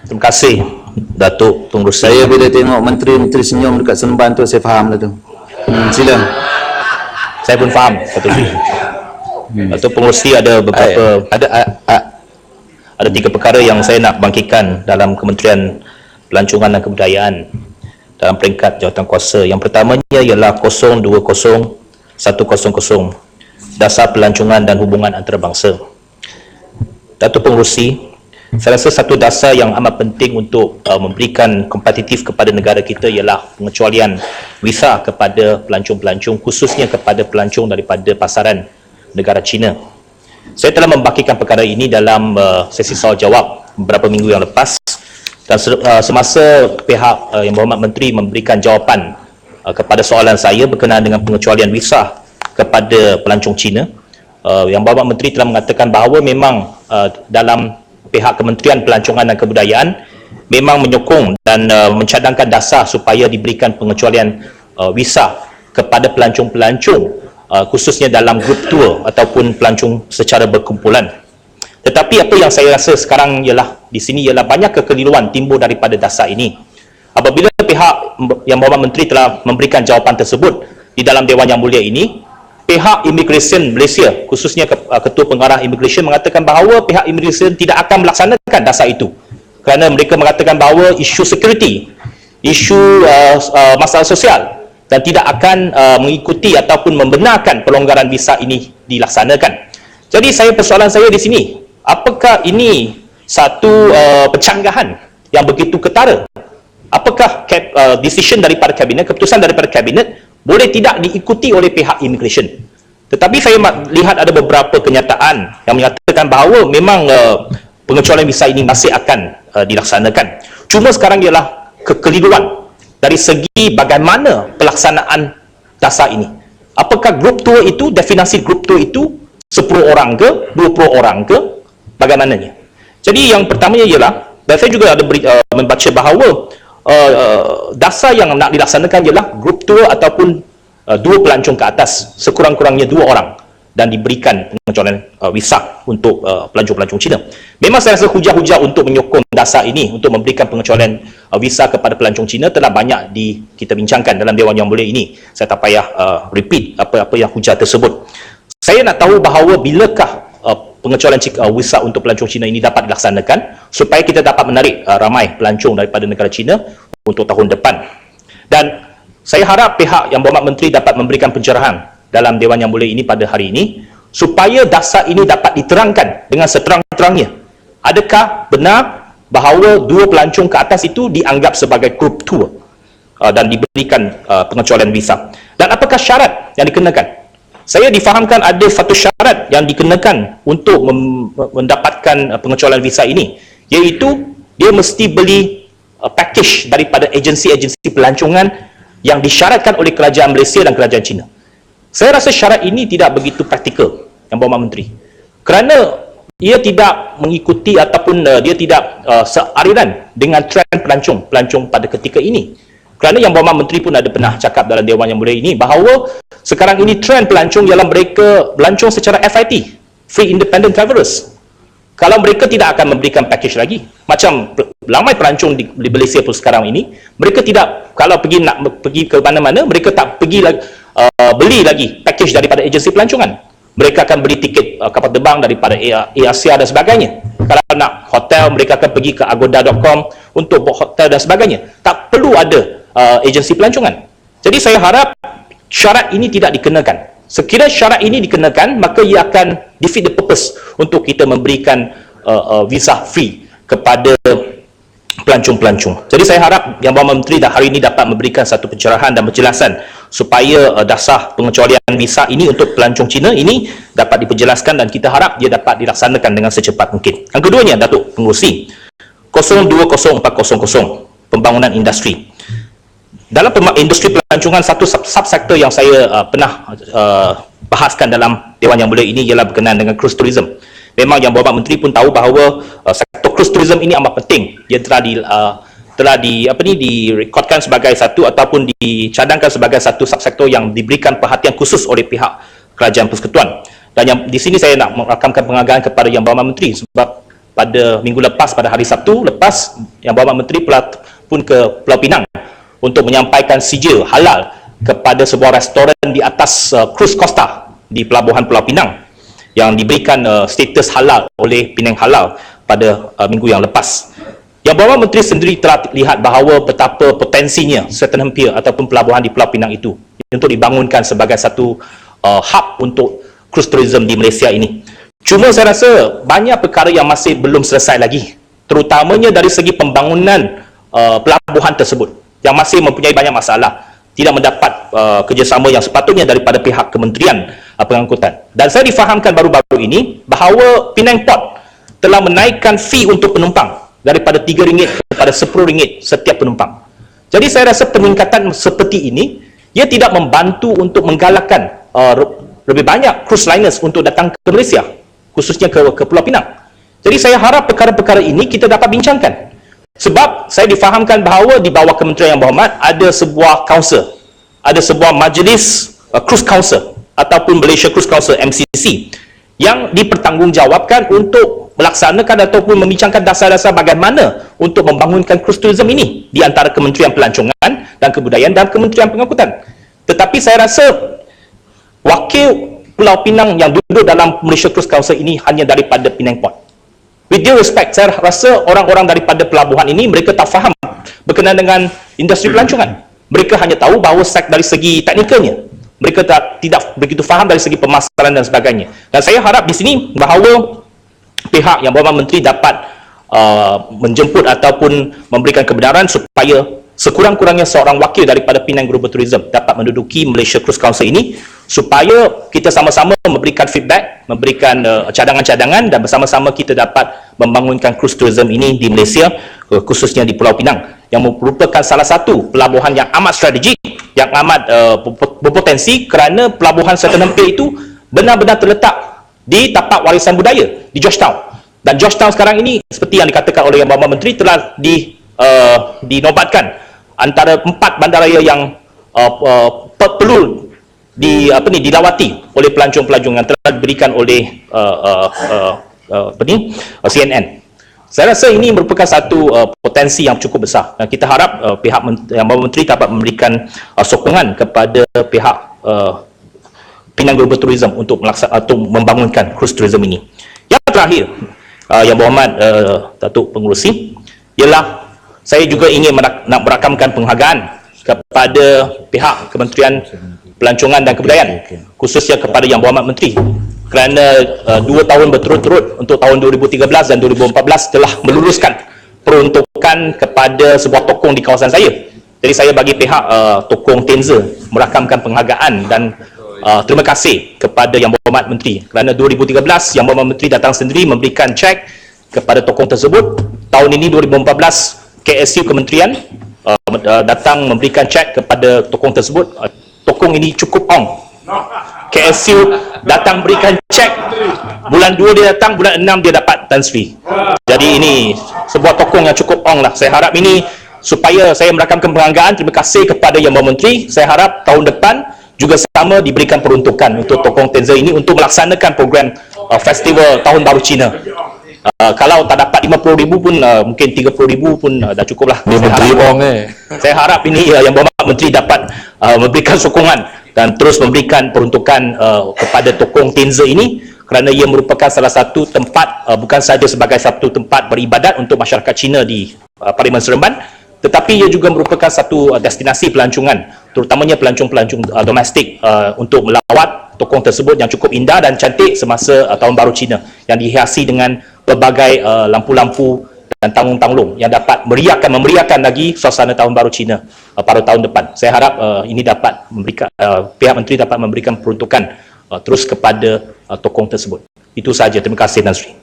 Terima kasih Datuk Pengerusi. Saya bila tengok menteri-menteri senyum dekat Seremban tu, saya faham lah tu. Sila. Saya pun faham, Datuk Sri. Datuk Pengerusi ada beberapa, ada 3 perkara yang saya nak bangkitkan dalam Kementerian Pelancongan dan Kebudayaan dalam peringkat jawatankuasa. Yang pertamanya ialah 020-100 Dasar Pelancongan dan Hubungan Antarabangsa. Datuk Pengerusi, saya rasa satu dasar yang amat penting untuk memberikan kompetitif kepada negara kita ialah pengecualian visa kepada pelancong-pelancong, khususnya kepada pelancong daripada pasaran negara China. Saya telah membangkitkan perkara ini dalam sesi soal jawab beberapa minggu yang lepas, dan semasa pihak Yang Berhormat Menteri memberikan jawapan kepada soalan saya berkenaan dengan pengecualian visa kepada pelancong Cina, Yang Berhormat Menteri telah mengatakan bahawa memang dalam pihak Kementerian Pelancongan dan Kebudayaan memang menyokong dan mencadangkan dasar supaya diberikan pengecualian visa kepada pelancong-pelancong khususnya dalam grup tour ataupun pelancong secara berkumpulan. Tetapi apa yang saya rasa sekarang ialah di sini ialah banyak kekeliruan timbul daripada dasar ini. Apabila pihak Yang Berhormat Menteri telah memberikan jawapan tersebut di dalam Dewan Yang Mulia ini, pihak Immigration Malaysia, khususnya Ketua Pengarah Immigration, mengatakan bahawa pihak Immigration tidak akan melaksanakan dasar itu kerana mereka mengatakan bahawa isu security, isu masalah sosial, dan tidak akan mengikuti ataupun membenarkan pelonggaran visa ini dilaksanakan. Jadi persoalan saya di sini, apakah ini satu pencanggahan yang begitu ketara? Apakah decision daripada kabinet, keputusan daripada kabinet boleh tidak diikuti oleh pihak immigration? Tetapi saya lihat ada beberapa kenyataan yang menyatakan bahawa memang pengecualian visa ini masih akan dilaksanakan. Cuma sekarang ialah kekeliruan dari segi bagaimana pelaksanaan dasar ini. Apakah grup tour itu, definisi grup tour itu 10 orang ke, 20 orang ke, bagaimananya? Jadi yang pertamanya ialah, dan saya juga ada membaca bahawa dasar yang nak dilaksanakan ialah grup tour ataupun 2 pelancong ke atas, sekurang-kurangnya 2 orang, dan diberikan pengecualian visa untuk pelancong-pelancong Cina. Memang saya rasa hujah-hujah untuk menyokong dasar ini untuk memberikan pengecualian visa kepada pelancong Cina telah banyak kita bincangkan dalam Dewan Yang Mulia ini. Saya tak payah repeat apa yang hujah tersebut. Saya nak tahu bahawa bilakah pengecualian visa untuk pelancong Cina ini dapat dilaksanakan supaya kita dapat menarik ramai pelancong daripada negara Cina untuk tahun depan. Dan saya harap pihak Yang Berhormat Menteri dapat memberikan pencerahan dalam Dewan Yang Mulia ini pada hari ini supaya dasar ini dapat diterangkan dengan seterang-terangnya. Adakah benar bahawa 2 pelancong ke atas itu dianggap sebagai grup tour dan diberikan pengecualian visa? Dan apakah syarat yang dikenakan? Saya difahamkan ada satu syarat yang dikenakan untuk mendapatkan pengecualian visa ini, iaitu dia mesti beli package daripada agensi-agensi pelancongan yang disyaratkan oleh kerajaan Malaysia dan kerajaan China. Saya rasa syarat ini tidak begitu praktikal, Yang Berhormat Menteri, kerana ia tidak mengikuti ataupun dia tidak seariran dengan trend pelancong pada ketika ini. Kerana Yang Berhormat Menteri pun ada pernah cakap dalam Dewan Yang Mulia ini bahawa sekarang ini trend pelancong ialah mereka pelancong secara FIT, Free Independent Travellers. Kalau mereka tidak akan memberikan package lagi, macam ramai pelancong di Malaysia pun sekarang ini, mereka tidak, kalau nak pergi ke mana-mana, mereka tak pergi beli lagi package daripada agensi pelancongan. Mereka akan beli tiket kapal terbang daripada Asia dan sebagainya. Kalau nak hotel, mereka akan pergi ke agoda.com untuk book hotel dan sebagainya. Tak perlu ada agensi pelancongan. Jadi saya harap syarat ini tidak dikenakan. Sekiranya syarat ini dikenakan, maka ia akan defeat the purpose untuk kita memberikan visa free kepada pelancong-pelancong. Jadi saya harap Yang Berhormat Menteri hari ini dapat memberikan satu pencerahan dan penjelasan supaya dasar pengecualian visa ini untuk pelancong Cina ini dapat diperjelaskan dan kita harap dia dapat dilaksanakan dengan secepat mungkin. Yang keduanya, Datuk Pengerusi, 020400 pembangunan industri. Dalam industri pelancongan, satu subsektor yang saya pernah bahaskan dalam Dewan Yang Mulia ini ialah berkenaan dengan cruise tourism. Memang Yang Berhormat Menteri pun tahu bahawa sektor cruise tourism ini amat penting. Dia telah direkodkan sebagai satu ataupun dicadangkan sebagai satu subsektor yang diberikan perhatian khusus oleh pihak Kerajaan Persekutuan. Dan yang di sini saya nak merakamkan penghargaan kepada Yang Berhormat Menteri sebab pada minggu lepas, pada hari Sabtu lepas, Yang Berhormat Menteri pun ke Pulau Pinang untuk menyampaikan sijil halal kepada sebuah restoran di atas Cruise Costa di Pelabuhan Pulau Pinang yang diberikan status halal oleh Penang Halal pada minggu yang lepas. Yang Berhormat Menteri sendiri telah lihat bahawa betapa potensinya Swettenham Pier ataupun pelabuhan di Pulau Pinang itu untuk dibangunkan sebagai satu hub untuk cruise tourism di Malaysia ini. Cuma saya rasa banyak perkara yang masih belum selesai lagi, terutamanya dari segi pembangunan pelabuhan tersebut yang masih mempunyai banyak masalah, tidak mendapat kerjasama yang sepatutnya daripada pihak Kementerian Pengangkutan. Dan saya difahamkan baru-baru ini bahawa Penang Port telah menaikkan fee untuk penumpang daripada RM3 kepada RM10 setiap penumpang. Jadi saya rasa peningkatan seperti ini ia tidak membantu untuk menggalakkan lebih banyak cruise liners untuk datang ke Malaysia, khususnya ke Pulau Pinang. Jadi saya harap perkara-perkara ini kita dapat bincangkan. Sebab saya difahamkan bahawa di bawah Kementerian Yang Berhormat ada sebuah council, ada sebuah majlis Cruise Council ataupun Malaysia Cruise Council MCC yang dipertanggungjawabkan untuk melaksanakan ataupun membincangkan dasar-dasar bagaimana untuk membangunkan cruise tourism ini di antara Kementerian Pelancongan dan Kebudayaan dan Kementerian Pengangkutan. Tetapi saya rasa wakil Pulau Pinang yang duduk dalam Malaysia Cruise Council ini hanya daripada Penang Port. With due respect, saya rasa orang-orang daripada pelabuhan ini mereka tak faham berkenaan dengan industri pelancongan. Mereka hanya tahu bahawa dari segi teknikalnya, mereka tidak begitu faham dari segi pemasaran dan sebagainya. Dan saya harap di sini bahawa pihak Yang Berhormat Menteri dapat menjemput ataupun memberikan kebenaran supaya sekurang-kurangnya seorang wakil daripada Penang Global Tourism dapat menduduki Malaysia Cruise Council ini, supaya kita sama-sama memberikan feedback, memberikan cadangan-cadangan dan bersama-sama kita dapat membangunkan cruise tourism ini di Malaysia, khususnya di Pulau Pinang yang merupakan salah satu pelabuhan yang amat strategik, yang amat berpotensi kerana pelabuhan Swettenham Pier itu benar-benar terletak di tapak warisan budaya di Georgetown. Dan Georgetown sekarang ini seperti yang dikatakan oleh Yang Berhormat Menteri telah dinobatkan antara 4 bandaraya yang perlu dilawati oleh pelancong-pelancong yang telah diberikan oleh CNN. Saya rasa ini merupakan satu potensi yang cukup besar dan kita harap pihak Yang Berhormat Menteri dapat memberikan sokongan kepada pihak Penang Global Tourism untuk membangunkan cruise tourism ini. Yang terakhir, Yang Berhormat Datuk Pengerusi, ialah saya juga ingin nak merakamkan penghargaan kepada pihak Kementerian Pelancongan dan Kebudayaan, khususnya kepada Yang Berhormat Menteri, kerana 2 tahun berturut-turut untuk tahun 2013 dan 2014 telah meluluskan peruntukan kepada sebuah tokong di kawasan saya. Jadi saya bagi pihak tokong Tenza merakamkan penghargaan dan terima kasih kepada Yang Berhormat Menteri kerana 2013 Yang Berhormat Menteri datang sendiri memberikan cek kepada tokong tersebut. Tahun ini 2014 KSU Kementerian datang memberikan cek kepada tokong tersebut. Tokong ini cukup ong. KSU datang berikan cek, bulan 2 dia datang, bulan 6 dia dapat transfer. Jadi ini sebuah tokong yang cukup ong lah. Saya harap ini supaya saya merakamkan penghargaan. Terima kasih kepada Yang Berhormat Menteri. Saya harap tahun depan juga sama diberikan peruntukan untuk tokong Tenza ini untuk melaksanakan program festival Tahun Baru Cina. Kalau tak dapat 50,000 pun mungkin 30,000 pun dah cukup lah. Saya harap ini Yang Berhormat Menteri dapat memberikan sokongan dan terus memberikan peruntukan kepada tokong Tenza ini kerana ia merupakan salah satu tempat, bukan sahaja sebagai satu tempat beribadat untuk masyarakat Cina di Parlimen Seremban, tetapi ia juga merupakan satu destinasi pelancongan, terutamanya pelancong-pelancong domestik untuk melawat tokong tersebut yang cukup indah dan cantik semasa Tahun Baru Cina yang dihiasi dengan pelbagai lampu-lampu dan tanggung-tanggung yang dapat memeriahkan lagi suasana Tahun Baru Cina pada tahun depan. Saya harap ini dapat memberikan, pihak menteri dapat memberikan peruntukan terus kepada tokong tersebut. Itu sahaja. Terima kasih, Tan Sri.